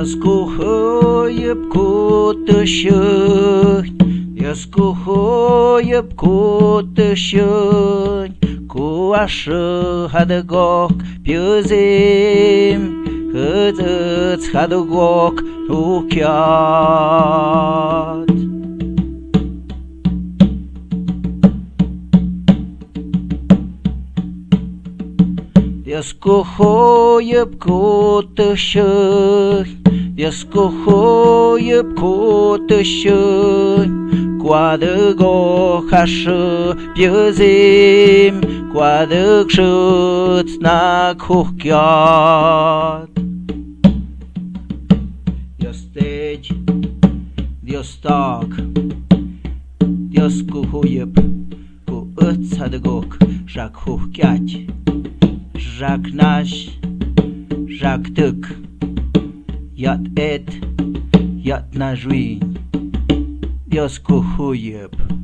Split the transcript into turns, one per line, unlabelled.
Dios kuhoyup kutışın, Dios kuhoyup kutışın, Kuaşı hadagok püzim, Hıdıç hadagok tukyat. Dios kuhoyup kutışın, Dios kuhoyup kutışın, Kuadıgo haşı püzim, Kuadık şıt na kuhyat. Dios tej, Dios tak, Dios kuhoyup kuıç hadagok jak hukyat. Jak naş, jak tık, yat et, yat na juin, Dios kuhuyup.